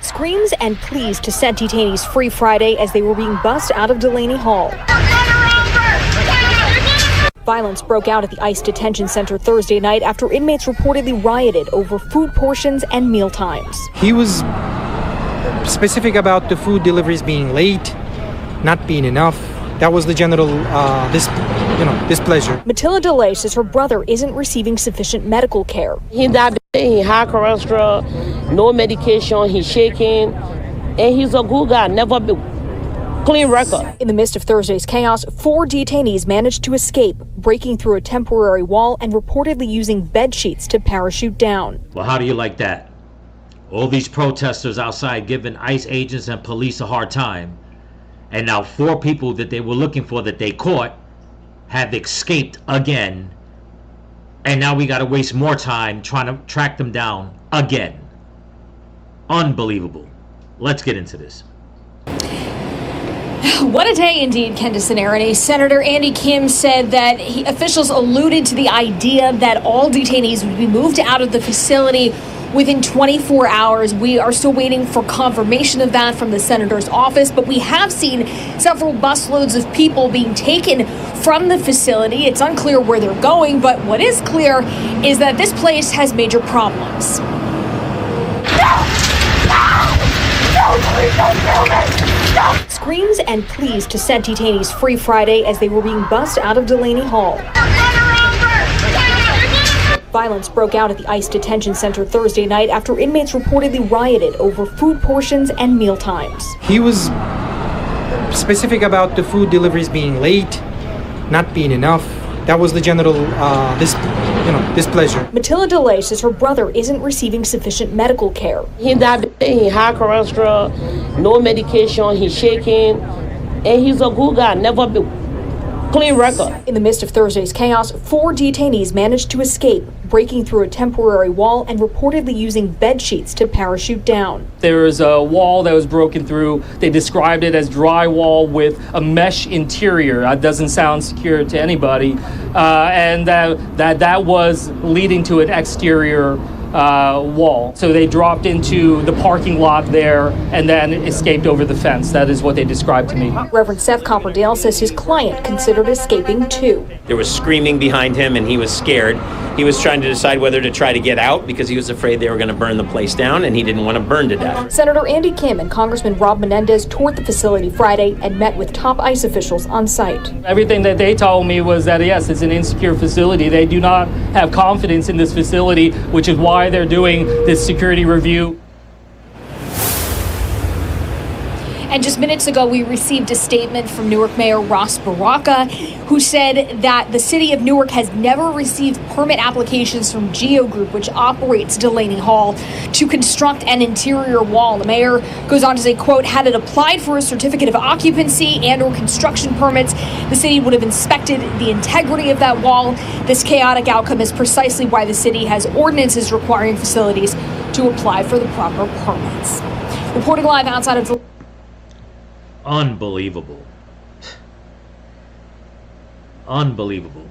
Screams and pleas to set detainees free Friday as they were being bussed out of Delaney Hall. Violence broke out at the ICE detention center Thursday night after inmates reportedly rioted over food portions and meal times. He was specific about the food deliveries being late, not being enough. That was the general displeasure. Matilda DeLay says her brother isn't receiving sufficient medical care. He's diabetic, high cholesterol, no medication, he's shaking, and he's a good guy, never been clean record. In the midst of Thursday's chaos, 4 detainees managed to escape, breaking through a temporary wall and reportedly using bed sheets to parachute down. Well, how do you like that? All these protesters outside giving ICE agents and police a hard time. And now 4 people that they were looking for that they caught have escaped again. And now we got to waste more time trying to track them down again. Unbelievable. Let's get into this. What a day indeed, Candace and Aaron. Senator Andy Kim said that officials alluded to the idea that all detainees would be moved out of the facility within 24 hours. We are still waiting for confirmation of that from the senator's office, but we have seen several busloads of people being taken from the facility. It's unclear where they're going, but what is clear is that this place has major problems. Screams and pleas to set detainees free Friday as they were being bussed out of Delaney Hall. Violence broke out at the ICE detention center Thursday night after inmates reportedly rioted over food portions and meal times. He was specific about the food deliveries being late, not being enough. That was the general displeasure. Matilda DeLay says her brother isn't receiving sufficient medical care. He's diabetic, high cholesterol, no medication, he's shaking, and he's a good guy, never been clean record. In the midst of Thursday's chaos, 4 detainees managed to escape, breaking through a temporary wall and reportedly using bed sheets to parachute down. There was a wall that was broken through. They described it as drywall with a mesh interior. That doesn't sound secure to anybody. And that was leading to an exterior wall. So they dropped into the parking lot there and then escaped over the fence. That is what they described to me. Reverend Seth Copperdale says his client considered escaping too. There was screaming behind him and he was scared. He was trying to decide whether to try to get out because he was afraid they were going to burn the place down and he didn't want to burn to death. Senator Andy Kim and Congressman Rob Menendez toured the facility Friday and met with top ICE officials on site. Everything that they told me was that, yes, it's an insecure facility. They do not have confidence in this facility, which is why they're doing this security review. And just minutes ago, we received a statement from Newark Mayor Ross Baraka, who said that the city of Newark has never received permit applications from Geo Group, which operates Delaney Hall, to construct an interior wall. The mayor goes on to say, quote, had it applied for a certificate of occupancy and or construction permits, the city would have inspected the integrity of that wall. This chaotic outcome is precisely why the city has ordinances requiring facilities to apply for the proper permits. Reporting live outside of Unbelievable. Unbelievable.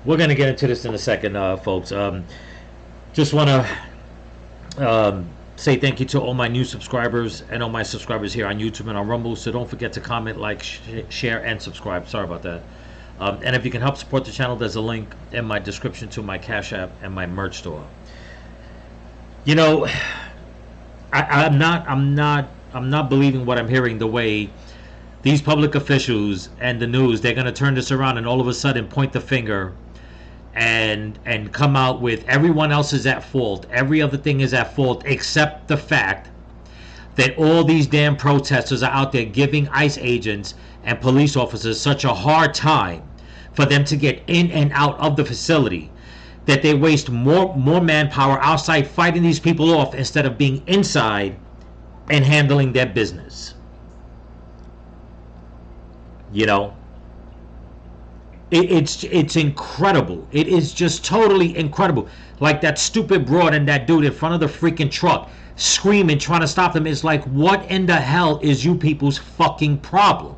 We're going to get into this in a second, folks. Just want to say thank you to all my new subscribers and all my subscribers here on YouTube and on Rumble. So don't forget to comment, like, share, and subscribe. Sorry about that. And if you can help support the channel, there's a link in my description to my Cash App and my merch store. You know, I'm not believing what I'm hearing, the way these public officials and the news, they're going to turn this around and all of a sudden point the finger and come out with everyone else is at fault. Every other thing is at fault except the fact that all these damn protesters are out there giving ICE agents and police officers such a hard time for them to get in and out of the facility, that they waste more manpower outside fighting these people off instead of being inside and handling their business. You know, it's incredible. It is just totally incredible. Like that stupid broad and that dude in front of the freaking truck screaming, trying to stop them. It's like, what in the hell is you people's fucking problem?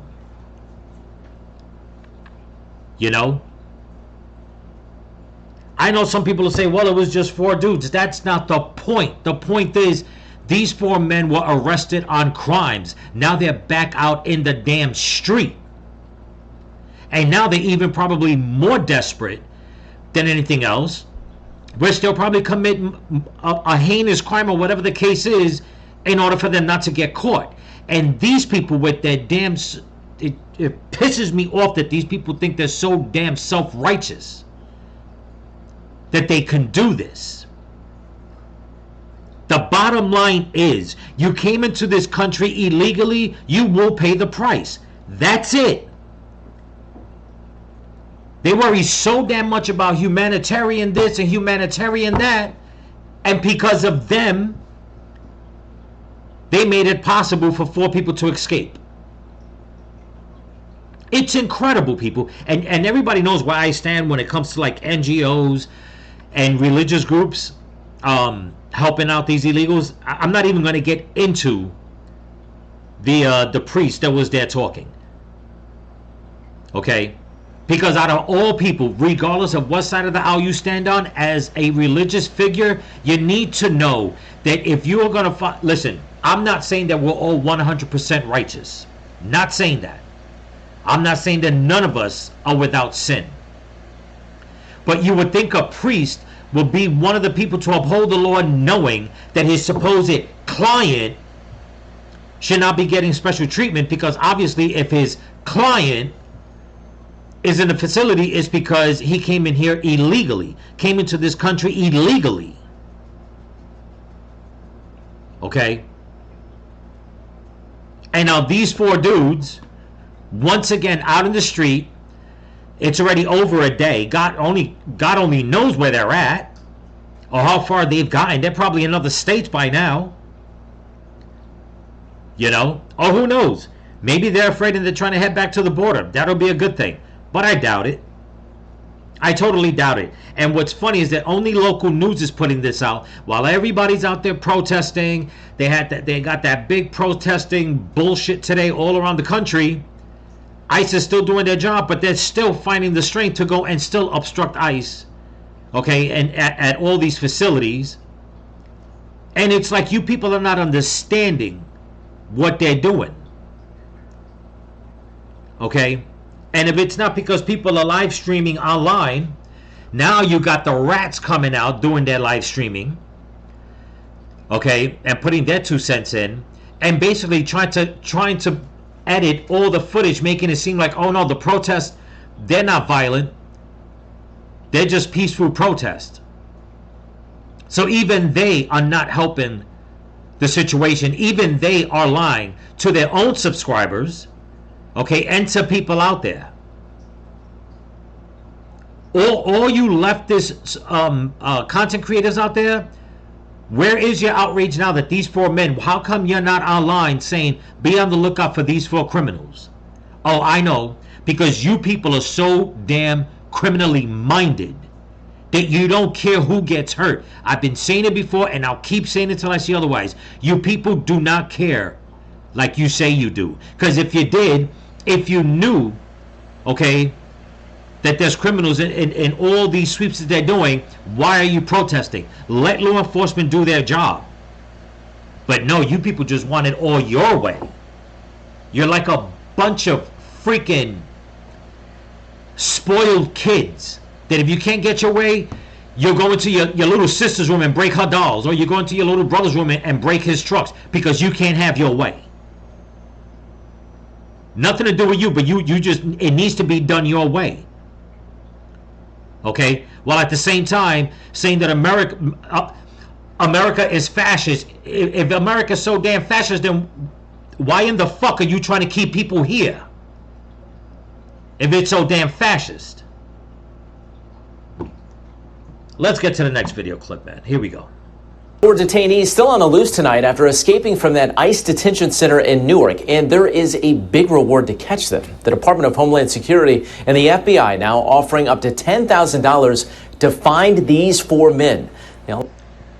You know, I know some people will say, well, it was just 4 dudes. That's not the point. The point is These 4 men were arrested on crimes. Now they're back out in the damn street. And now they're even probably more desperate than anything else, which they'll probably commit a heinous crime or whatever the case is in order for them not to get caught. And these people with their damn... It pisses me off that these people think they're so damn self-righteous that they can do this. The bottom line is, you came into this country illegally, you will pay the price. That's it. They worry so damn much about humanitarian this and humanitarian that, and because of them, they made it possible for 4 people to escape. It's incredible, people. And everybody knows where I stand when it comes to like NGOs and religious groups helping out these illegals. I'm not even going to get into the priest that was there talking. Okay? Because out of all people, regardless of what side of the aisle you stand on, as a religious figure, you need to know that if you are going to... Listen, I'm not saying that we're all 100% righteous. Not saying that. I'm not saying that none of us are without sin. But you would think a priest will be one of the people to uphold the law, knowing that his supposed client should not be getting special treatment, because obviously if his client is in the facility, it's because he came in here illegally, came into this country illegally. Okay? And now these 4 dudes, once again, out in the street. It's already over a day. God only knows where they're at or how far they've gotten. They're probably in other states by now. You know? Or who knows? Maybe they're afraid and they're trying to head back to the border. That'll be a good thing. But I doubt it. I totally doubt it. And what's funny is that only local news is putting this out while everybody's out there protesting. They got that big protesting bullshit today all around the country. ICE is still doing their job, but they're still finding the strength to go and still obstruct ICE, okay, and at all these facilities. And it's like you people are not understanding what they're doing, okay? And if it's not because people are live streaming online, now you got the rats coming out doing their live streaming, okay, and putting their 2 cents in, and basically trying to edit all the footage, making it seem like, oh no, the protests, they're not violent, they're just peaceful protests. So even they are not helping the situation. Even they are lying to their own subscribers, okay, and to people out there. All you leftist content creators out there, where is your outrage now that these 4 men, how come you're not online saying, be on the lookout for these 4 criminals? Oh, I know, because you people are so damn criminally minded that you don't care who gets hurt. I've been saying it before, and I'll keep saying it till I see otherwise. You people do not care like you say you do. Because if you did, if you knew, okay, that there's criminals in all these sweeps that they're doing, why are you protesting? Let law enforcement do their job. But no, you people just want it all your way. You're like a bunch of freaking spoiled kids that if you can't get your way, you'll go into your little sister's room and break her dolls, or you go into your little brother's room and break his trucks because you can't have your way. Nothing to do with you, but you just, it needs to be done your way. Okay? While at the same time saying that America is fascist. If America's so damn fascist, then why in the fuck are you trying to keep people here? If it's so damn fascist. Let's get to the next video clip, man. Here we go. 4 detainees still on the loose tonight after escaping from that ICE detention center in Newark, and there is a big reward to catch them. The Department of Homeland Security and the FBI now offering up to $10,000 to find these 4 men. Now,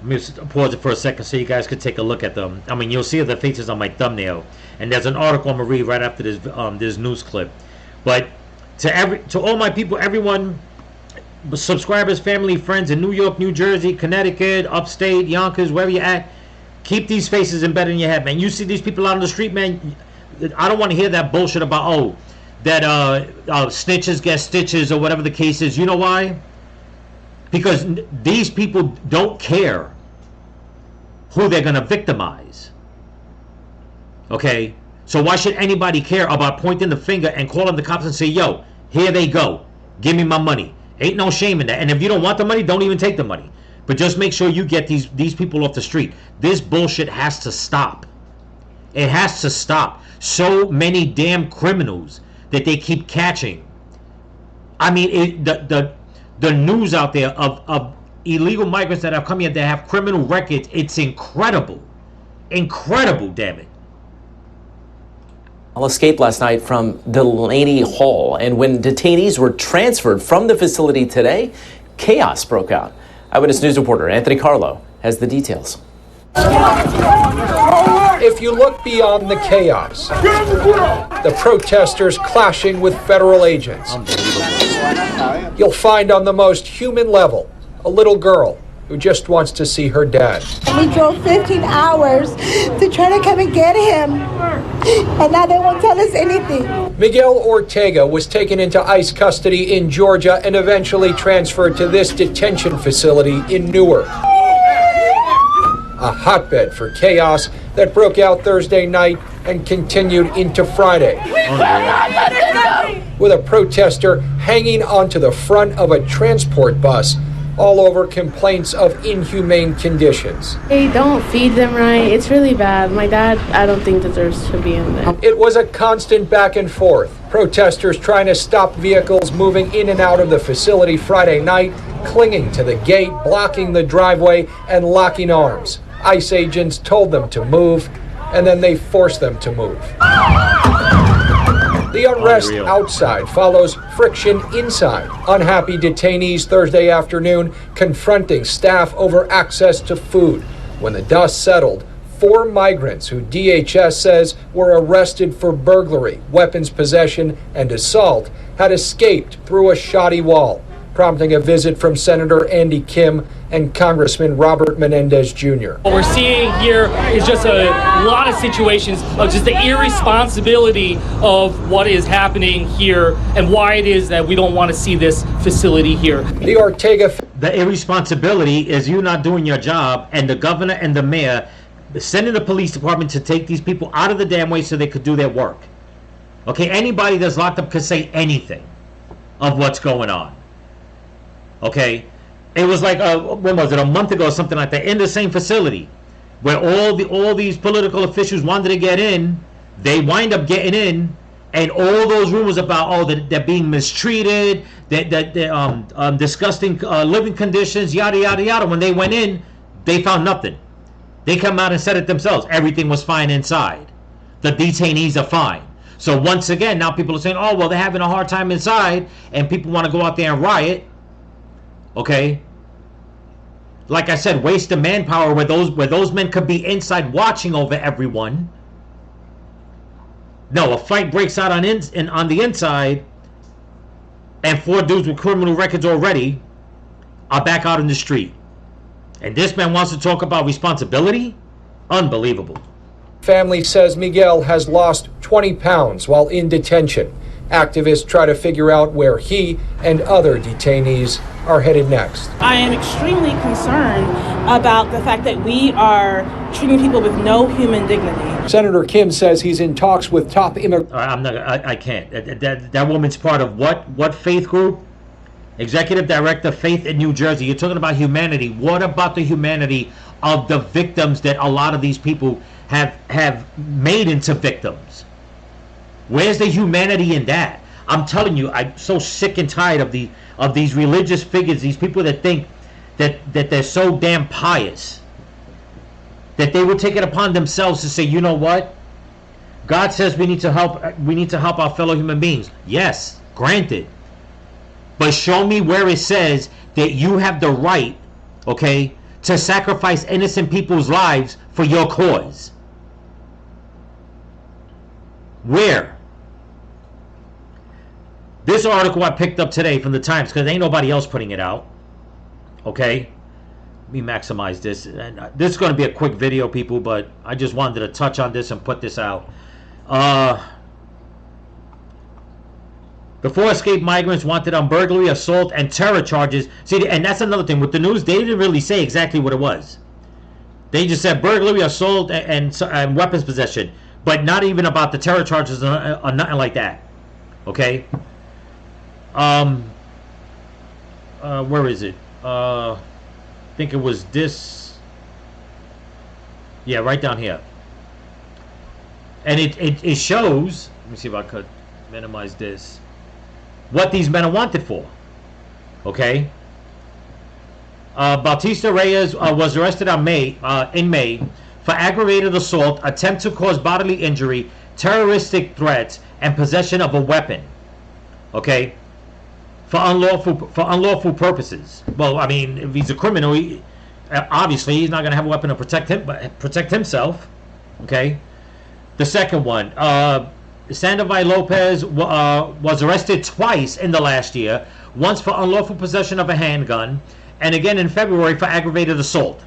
let me just pause it for a second so you guys could take a look at them. I mean, you'll see the faces on my thumbnail, and there's an article I'm gonna read right after this news clip. But to all my people, everyone, subscribers, family, friends in New York, New Jersey, Connecticut, upstate, Yonkers, wherever you're at, Keep these faces embedded in your head, man. You see these people out on the street, man. I don't want to hear that bullshit about that snitches get stitches or whatever the case is. You know why? Because these people don't care who they're gonna victimize. Okay, so why should anybody care about pointing the finger and calling the cops and say, "Yo, here they go. Give me my money." Ain't no shame in that. And if you don't want the money, don't even take the money. But just make sure you get these people off the street. This bullshit has to stop. It has to stop. So many damn criminals that they keep catching. I mean, the news out there of illegal migrants that have come here that have criminal records, it's incredible. Incredible, damn it. All escaped last night from Delaney Hall, and when detainees were transferred from the facility today, chaos broke out. Eyewitness News reporter Anthony Carlo has the details. If you look beyond the chaos, the protesters clashing with federal agents, you'll find on the most human level a little girl who just wants to see her dad. We drove 15 hours to try to come and get him, and now they won't tell us anything. Miguel Ortega was taken into ICE custody in Georgia and eventually transferred to this detention facility in Newark. A hotbed for chaos that broke out Thursday night and continued into Friday, with a protester hanging onto the front of a transport bus, all over complaints of inhumane conditions. They don't feed them right. It's really bad. My dad, I don't think, deserves to be in there. It was a constant back and forth. Protesters trying to stop vehicles moving in and out of the facility Friday night, clinging to the gate, blocking the driveway, and locking arms. ICE agents told them to move, and then they forced them to move. The unrest outside follows friction inside. Unhappy detainees Thursday afternoon confronting staff over access to food. When the dust settled, 4 migrants who DHS says were arrested for burglary, weapons possession, and assault had escaped through a shoddy wall, prompting a visit from Senator Andy Kim and Congressman Robert Menendez Jr. What we're seeing here is just a lot of situations of just the irresponsibility of what is happening here and why it is that we don't want to see this facility here. The Ortega... The irresponsibility is you not doing your job, and the governor and the mayor sending the police department to take these people out of the damn way so they could do their work. Okay, anybody that's locked up could say anything of what's going on. Okay, it was like when was it, a month ago or something like that, in the same facility where all these political officials wanted to get in. They wind up getting in, and all those rumors about that they're being mistreated, that disgusting living conditions, yada yada yada. When they went in, they found nothing. They come out and said it themselves. Everything was fine inside. The detainees are fine. So once again, now people are saying, oh well, they're having a hard time inside, and people want to go out there and riot. Okay, like I said, waste of manpower where those men could be inside watching over everyone. No, a fight breaks out on the inside, and 4 dudes with criminal records already are back out in the street. And this man wants to talk about responsibility? Unbelievable. Family says Miguel has lost 20 pounds while in detention. Activists try to figure out where he and other detainees are headed next. I am extremely concerned about the fact that we are treating people with no human dignity. Senator Kim says he's in talks with top immigrants. I can't. That woman's part of what faith group? Executive Director, Faith in New Jersey. You're talking about humanity. What about the humanity of the victims that a lot of these people have made into victims? Where's the humanity in that? I'm telling you, I'm so sick and tired of these religious figures, these people that think that they're so damn pious that they would take it upon themselves to say, you know what? God says we need to help our fellow human beings. Yes, granted. But show me where it says that you have the right, okay, to sacrifice innocent people's lives for your cause. Where? This article I picked up today from the Times, because ain't nobody else putting it out. Okay? me maximize this, and this is going to be a quick video, people, but I just wanted to touch on this and put this out. The 4 escaped migrants wanted on burglary, assault, and terror charges. See, and that's another thing with the news, they didn't really say exactly what it was. They just said burglary, assault, and weapons possession, but not even about the terror charges or nothing like that. Okay. Where is it? I think it was this. Yeah, right down here. And it shows. Let me see if I could minimize this. What these men are wanted for. Okay. Bautista Reyes was arrested in May for aggravated assault, attempt to cause bodily injury, terroristic threats, and possession of a weapon. Okay. For unlawful purposes. Well, I mean, if he's a criminal, obviously he's not going to have a weapon to protect himself. Okay. The second one, Sandoval Lopez was arrested twice in the last year. Once for unlawful possession of a handgun, and again in February for aggravated assault.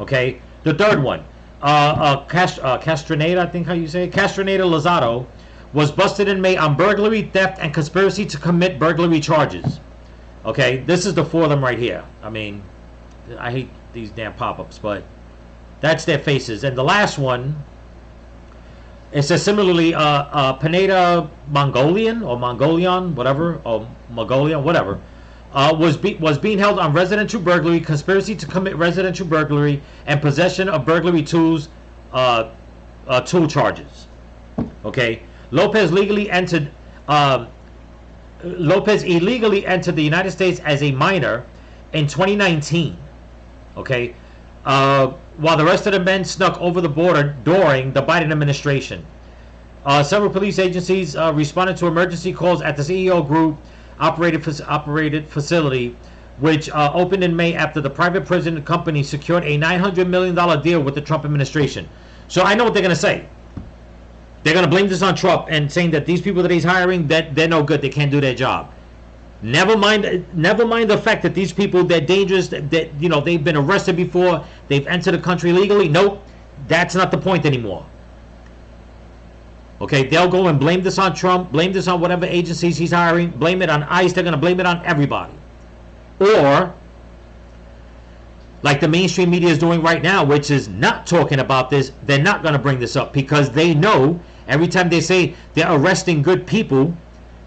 Okay. The third one, Castroneda, I think how you say it, Castroneda Lozado, was busted in May on burglary, theft, and conspiracy to commit burglary charges. Okay, this is the 4 of them right here. I mean, I hate these damn pop-ups, but that's their faces. And the last one, it says similarly, Pineda Mongolian, whatever, or Mongolian, whatever, was being held on residential burglary, conspiracy to commit residential burglary, and possession of burglary tools, tool charges. Okay. Lopez illegally entered the United States as a minor in 2019. Okay, while the rest of the men snuck over the border during the Biden administration. Several police agencies responded to emergency calls at the CEO Group operated facility, which opened in May after the private prison company secured a $900 million deal with the Trump administration. So I know what they're going to say. They're going to blame this on Trump and saying that these people that he's hiring, that they're no good, they can't do their job. Never mind the fact that these people, they're dangerous, that they've been arrested before, they've entered the country legally. Nope, that's not the point anymore. Okay, they'll go and blame this on Trump, blame this on whatever agencies he's hiring, blame it on ICE, they're going to blame it on everybody. Or, like the mainstream media is doing right now, which is not talking about this, they're not going to bring this up because they know every time they say they're arresting good people,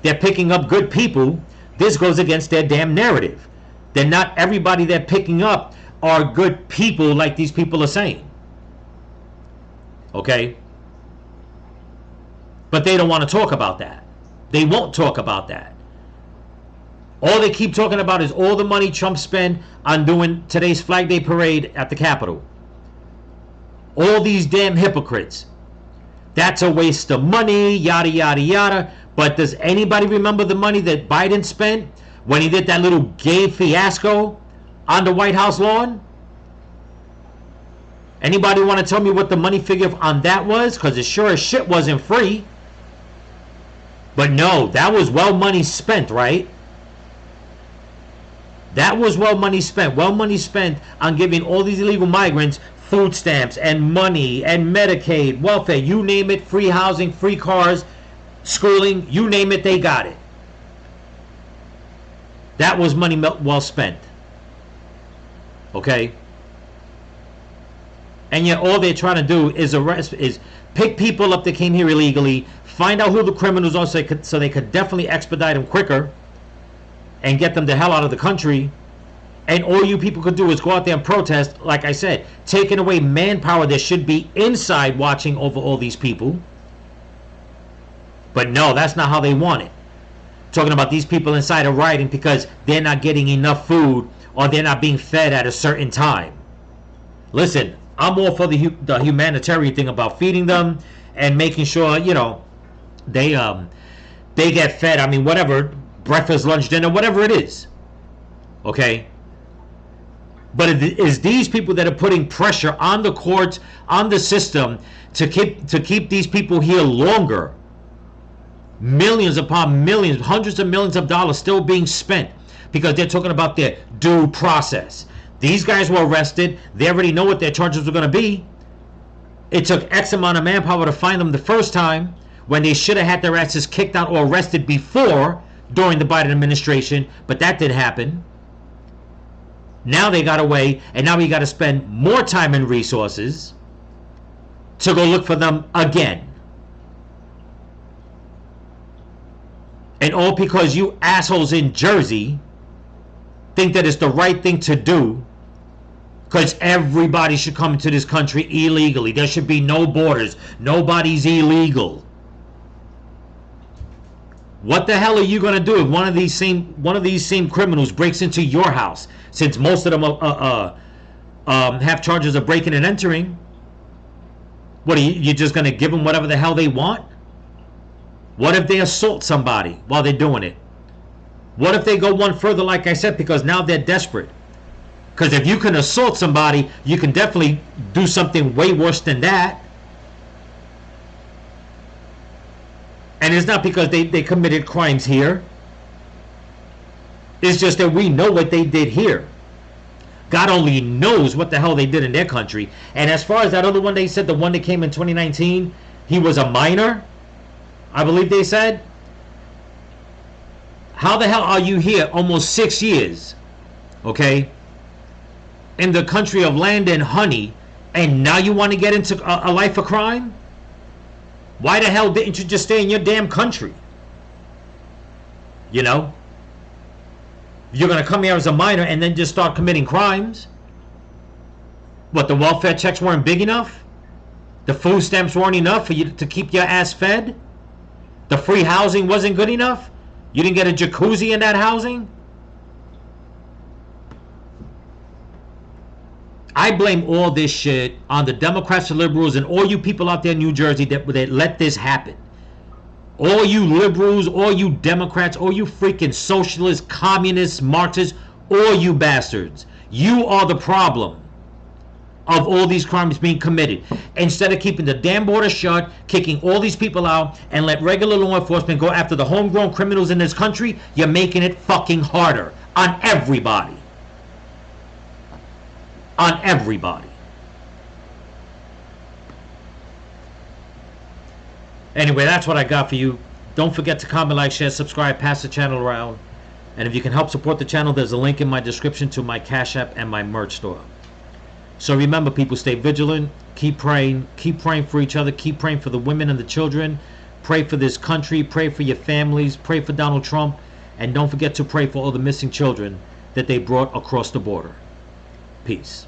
they're picking up good people, this goes against their damn narrative. That not everybody they're picking up are good people like these people are saying. Okay? But they don't want to talk about that. They won't talk about that. All they keep talking about is all the money Trump spent on doing today's Flag Day parade at the Capitol. All these damn hypocrites. That's a waste of money, yada, yada, yada. But does anybody remember the money that Biden spent when he did that little gay fiasco on the White House lawn? Anybody want to tell me what the money figure on that was? Because it sure as shit wasn't free. But no, that was well money spent, right? That was well money spent. Well money spent on giving all these illegal migrants food stamps and money and Medicaid, welfare, you name it, free housing, free cars, schooling, you name it, they got it. That was money well spent. Okay? And yet all they're trying to do is pick people up that came here illegally, find out who the criminals are so they could definitely expedite them quicker and get them the hell out of the country. And all you people could do is go out there and protest, like I said, taking away manpower that should be inside watching over all these people. But no, that's not how they want it. Talking about these people inside are rioting because they're not getting enough food or they're not being fed at a certain time. Listen, I'm all for the humanitarian thing about feeding them and making sure, they get fed. I mean, whatever, breakfast, lunch, dinner, whatever it is. Okay? But it is these people that are putting pressure on the courts, on the system, to keep these people here longer. Millions upon millions, hundreds of millions of dollars still being spent because they're talking about their due process. These guys were arrested. They already know what their charges were going to be. It took X amount of manpower to find them the first time when they should have had their asses kicked out or arrested before during the Biden administration, but that didn't happen. Now they got away, and now we got to spend more time and resources to go look for them again. And all because you assholes in Jersey think that it's the right thing to do, because everybody should come into this country illegally. There should be no borders. Nobody's illegal. What the hell are you going to do if one of these same criminals breaks into your house? Since most of them have charges of breaking and entering, what are you just going to give them whatever the hell they want? What if they assault somebody while they're doing it? What if they go one further, like I said, because now they're desperate? Because if you can assault somebody, you can definitely do something way worse than that. And it's not because they committed crimes here. It's just that we know what they did here. God only knows what the hell they did in their country. And as far as that other one, they said the one that came in 2019, he was a minor, I believe they said. How the hell are you here almost 6 years, okay, in the country of land and honey, and now you want to get into a life of crime? Why the hell didn't you just stay in your damn country? You know? You're going to come here as a minor and then just start committing crimes? What, the welfare checks weren't big enough? The food stamps weren't enough for you to keep your ass fed? The free housing wasn't good enough? You didn't get a jacuzzi in that housing? I blame all this shit on the Democrats and liberals and all you people out there in New Jersey that let this happen. All you liberals, all you Democrats, all you freaking socialists, communists, Marxists, all you bastards. You are the problem of all these crimes being committed. Instead of keeping the damn border shut, kicking all these people out, and let regular law enforcement go after the homegrown criminals in this country, you're making it fucking harder on everybody. On everybody. Anyway, that's what I got for you. Don't forget to comment, like, share, subscribe, pass the channel around. And if you can help support the channel, there's a link in my description to my Cash App and my merch store. So remember, people, stay vigilant, keep praying for each other, keep praying for the women and the children, pray for this country, pray for your families, pray for Donald Trump, and don't forget to pray for all the missing children that they brought across the border. Peace.